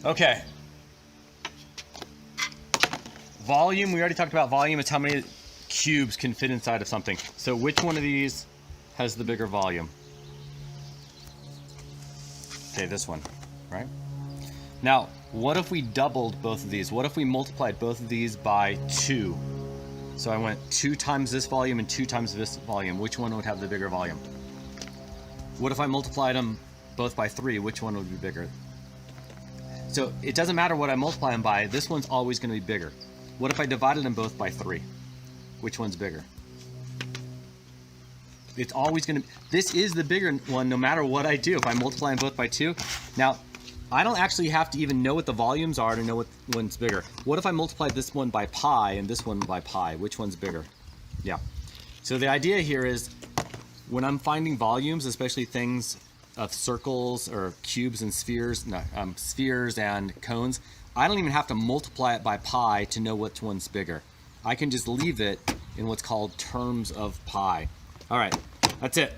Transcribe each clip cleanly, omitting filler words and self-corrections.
Okay. Volume, we already talked about volume. It's how many cubes can fit inside of something. So which one of these has the bigger volume? Okay, this one, right? Now, what if we doubled both of these? What if we multiplied both of these by 2? So I went 2 times this volume and 2 times this volume. Which one would have the bigger volume? What if I multiplied them both by 3? Which one would be bigger? So it doesn't matter what I multiply them by. This one's always going to be bigger. What if I divided them both by 3? Which one's bigger? It's always going to... This is the bigger one no matter what I do. If I multiply them both by 2. Now, I don't actually have to even know what the volumes are to know what one's bigger. What if I multiplied this one by pi and this one by pi? Which one's bigger? Yeah. So the idea here is when I'm finding volumes, especially things of circles or cubes and spheres, spheres and cones, I don't even have to multiply it by pi to know which one's bigger. I can just leave it in what's called terms of pi. All right, that's it.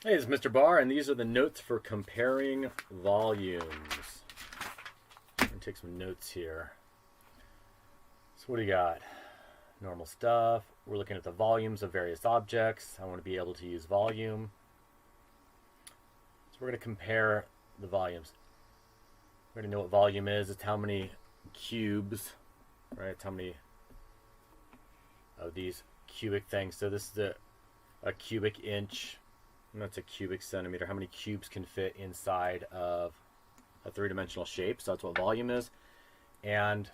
Hey, this is Mr. Barre, and these are the notes for comparing volumes. I'm gonna take some notes here. So what do you got? Normal stuff. We're looking at the volumes of various objects. I want to be able to use volume. So we're going to compare the volumes. We already know what volume is. It's how many cubes, right? It's how many of these cubic things. So this is a cubic inch. And that's a cubic centimeter. How many cubes can fit inside of a three-dimensional shape? So that's what volume is. And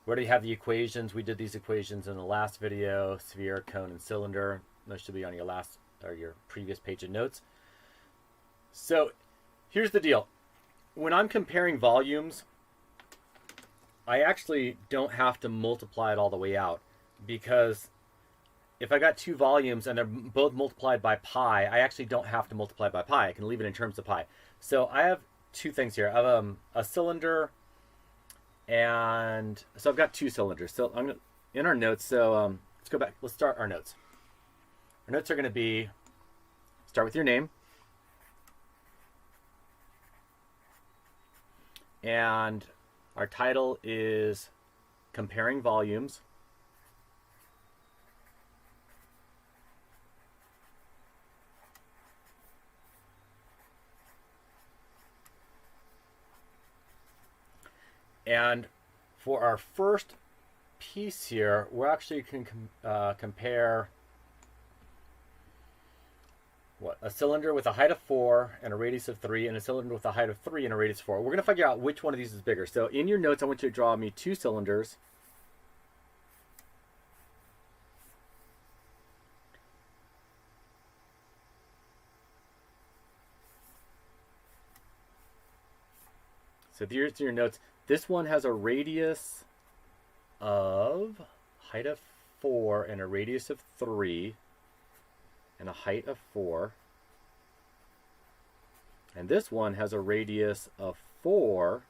we already have the equations. We did these equations in the last video: sphere, cone, and cylinder. Those should be on your last or your previous page of notes. So here's the deal. When I'm comparing volumes, I actually don't have to multiply it all the way out, because if I got 2 volumes and they're both multiplied by pi, I actually don't have to multiply by pi. I can leave it in terms of pi. So I have 2 things here. I have a cylinder, and so I've got 2 cylinders. So I'm gonna, in our notes, so let's go back. Let's start our notes. Our notes are going to be, start with your name. And our title is Comparing Volumes. And for our first piece here, we're actually can compare a cylinder with a height of 4 and a radius of 3, and a cylinder with a height of 3 and a radius of 4. We're going to figure out which one of these is bigger. So in your notes, I want you to draw me 2 cylinders. So here's your notes. This one has a radius of height of 4 and a radius of 3 and a height of 4. And this one has a radius of 4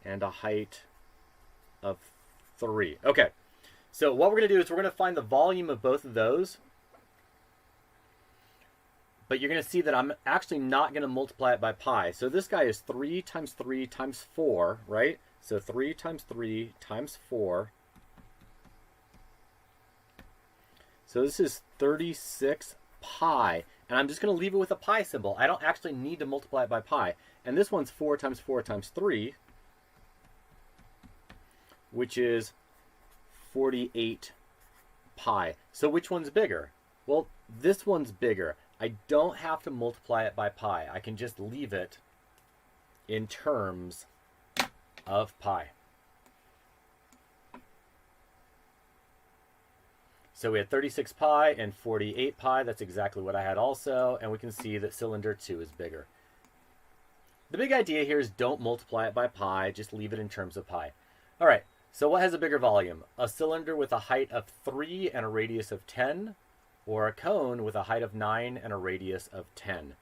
and a height of 3. Okay, so what we're going to do is we're going to find the volume of both of those. But you're going to see that I'm actually not going to multiply it by pi. So this guy is 3 times 3 times 4, right? So 3 times 3 times 4. So this is 36 pi. And I'm just going to leave it with a pi symbol. I don't actually need to multiply it by pi. And this one's 4 times 4 times 3, which is 48 pi. So which one's bigger? Well, this one's bigger. I don't have to multiply it by pi. I can just leave it in terms of pi. So we had 36 pi and 48 pi. That's exactly what I had also. And we can see that cylinder 2 is bigger. The big idea here is don't multiply it by pi. Just leave it in terms of pi. All right. So what has a bigger volume? A cylinder with a height of 3 and a radius of 10, or a cone with a height of 9 and a radius of 10.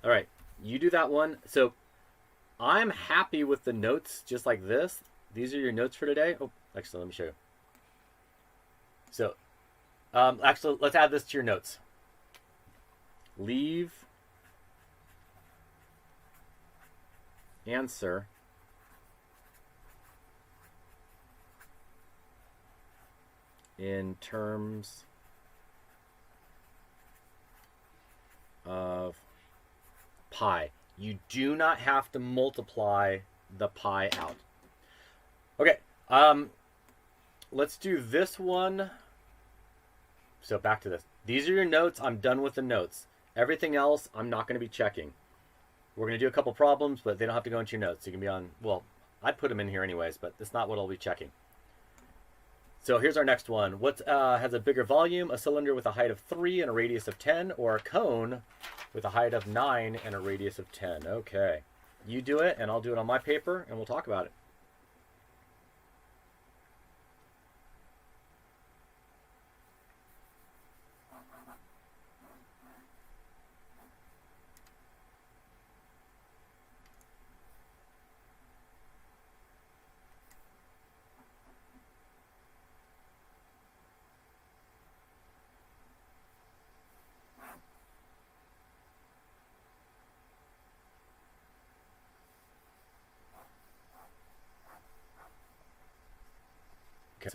All right, you do that one. So I'm happy with the notes just like this. These are your notes for today. Oh, actually, let me show you. So actually, let's add this to your notes. Leave answer in terms of pi. You do not have to multiply the pi out. Okay, let's do this one. So back to this. These are your notes. I'm done with the notes. Everything else, I'm not going to be checking. We're going to do a couple problems, but they don't have to go into your notes. You can be on, well, I'd put them in here anyways, but that's not what I'll be checking. So here's our next one. What has a bigger volume? A cylinder with a height of 3 and a radius of 10, or a cone with a height of 9 and a radius of 10? Okay. You do it, and I'll do it on my paper, and we'll talk about it. I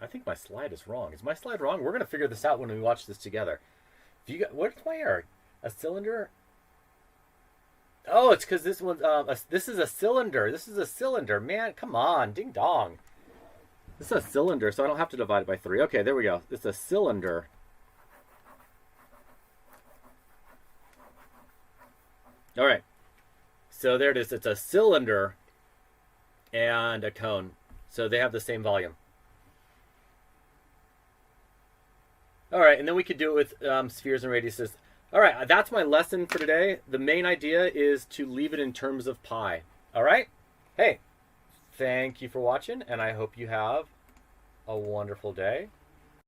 think my slide is wrong. Is my slide wrong? We're going to figure this out when we watch this together. If you got, what's my error? A cylinder? Oh, it's because this one's this is a cylinder. This is a cylinder. Man, come on, ding dong. This is a cylinder, so I don't have to divide it by 3. Okay, there we go. It's a cylinder. All right. So there it is. It's a cylinder and a cone. So they have the same volume. All right, and then we could do it with spheres and radiuses. All right, that's my lesson for today. The main idea is to leave it in terms of pi. All right? Hey, thank you for watching, and I hope you have a wonderful day.